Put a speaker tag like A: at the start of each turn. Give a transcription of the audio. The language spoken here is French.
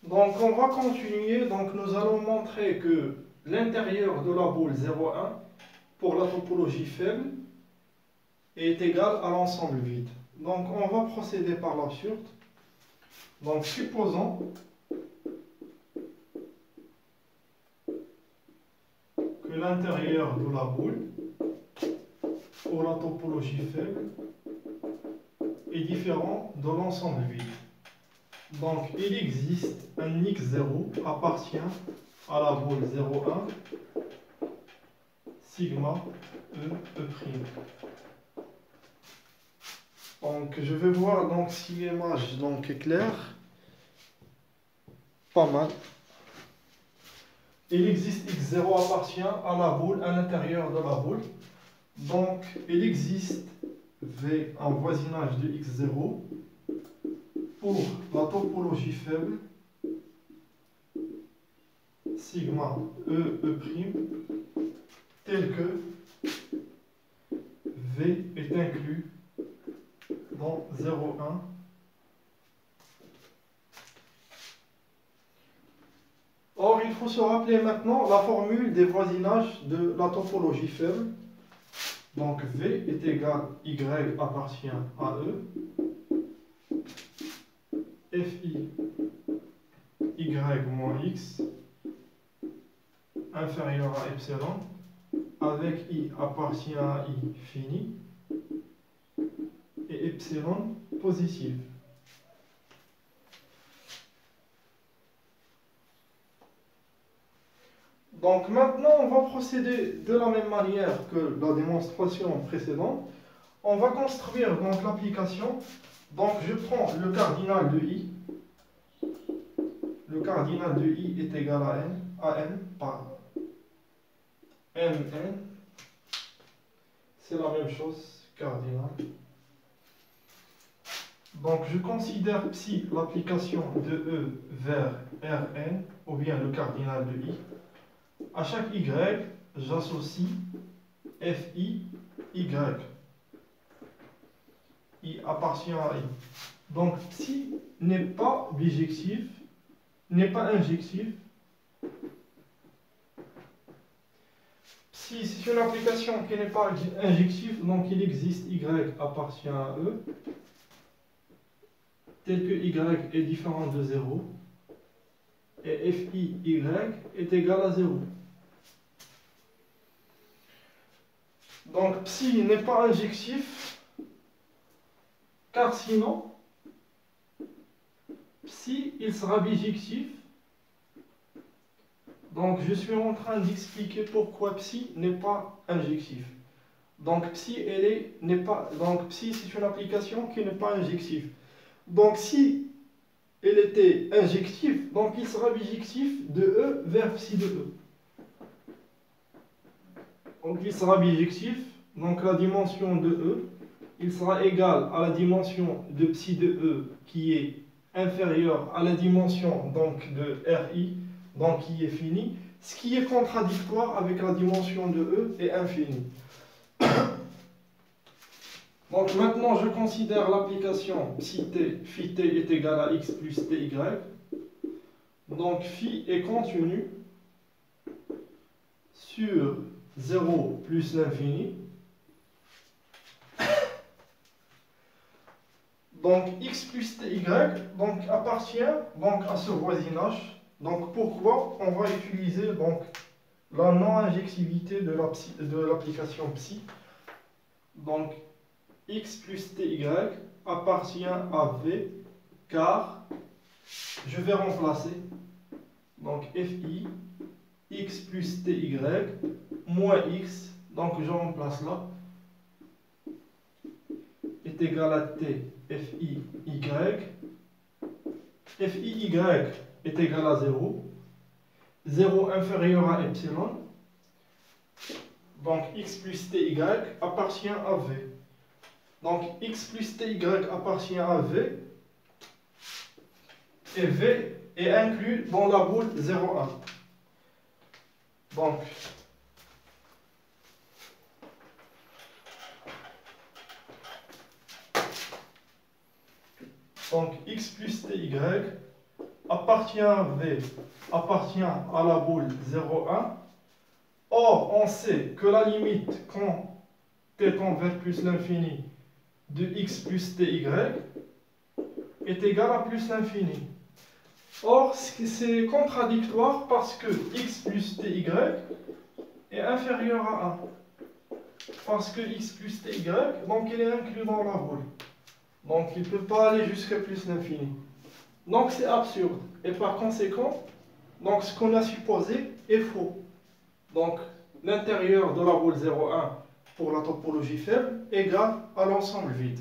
A: Donc on va continuer, donc nous allons montrer que l'intérieur de la boule 0,1 pour la topologie faible est égal à l'ensemble vide. Donc on va procéder par l'absurde. Donc supposons que l'intérieur de la boule pour la topologie faible est différent de l'ensemble vide. Donc il existe un x0 appartient à la boule 0,1 sigma E'. Donc je vais voir donc si l'image donc est claire. Pas mal. Il existe x0 appartient à la boule, à l'intérieur de la boule. Donc il existe V en voisinage de x0 pour la topologie faible sigma E', tel que V est inclus dans 0,1. Or, il faut se rappeler maintenant la formule des voisinages de la topologie faible. Donc V est égal Y appartient à E, Fi Y moins X inférieur à epsilon, avec I appartient à I fini, et epsilon positif. Donc maintenant, on va procéder de la même manière que la démonstration précédente. On va construire donc l'application. Donc je prends le cardinal de I. Le cardinal de I est égal à n par Mn. C'est la même chose, cardinal. Donc je considère psi l'application de E vers Rn, ou bien le cardinal de I. À chaque Y, j'associe Fi, Y. I appartient à I. Donc psi n'est pas bijectif, n'est pas injectif. Psi, c'est une application qui n'est pas injective, donc il existe Y appartient à E, tel que Y est différent de 0, et Fi, Y est égal à 0. Donc psi n'est pas injectif, car sinon, psi, il sera bijectif. Donc je suis en train d'expliquer pourquoi psi n'est pas injectif. Donc psi, psi, c'est une application qui n'est pas injective. Donc si elle était injective, donc il sera bijectif de E vers psi de E. Donc il sera bijectif, donc la dimension de E, il sera égal à la dimension de psi de E qui est inférieure à la dimension donc de Ri, donc qui est fini, ce qui est contradictoire avec la dimension de E est infini. Donc maintenant je considère l'application psi t, phi t est égal à x plus ty. Donc phi est contenu sur 0 plus l'infini. Donc x plus ty donc, appartient donc, à ce voisinage. Donc pourquoi on va utiliser donc, la non-injectivité de l'application psi. Donc x plus ty appartient à v car je vais remplacer donc fi x plus ty moins x, donc je remplace là, est égal à t fi y. Fi y est égal à 0. 0 inférieur à epsilon. Donc x plus ty appartient à v. Donc x plus ty appartient à v. Et v est inclus dans la boule 0,1. Donc x plus ty appartient à V appartient à la boule 0,1. Or, on sait que la limite quand t tend vers plus l'infini de x plus ty est égale à plus l'infini. Or, c'est contradictoire parce que x plus ty est inférieur à 1. Parce que x plus ty, donc il est inclus dans la boule. Donc il ne peut pas aller jusqu'à plus l'infini. Donc c'est absurde. Et par conséquent, donc ce qu'on a supposé est faux. Donc l'intérieur de la boule 0,1 pour la topologie faible égale à l'ensemble vide.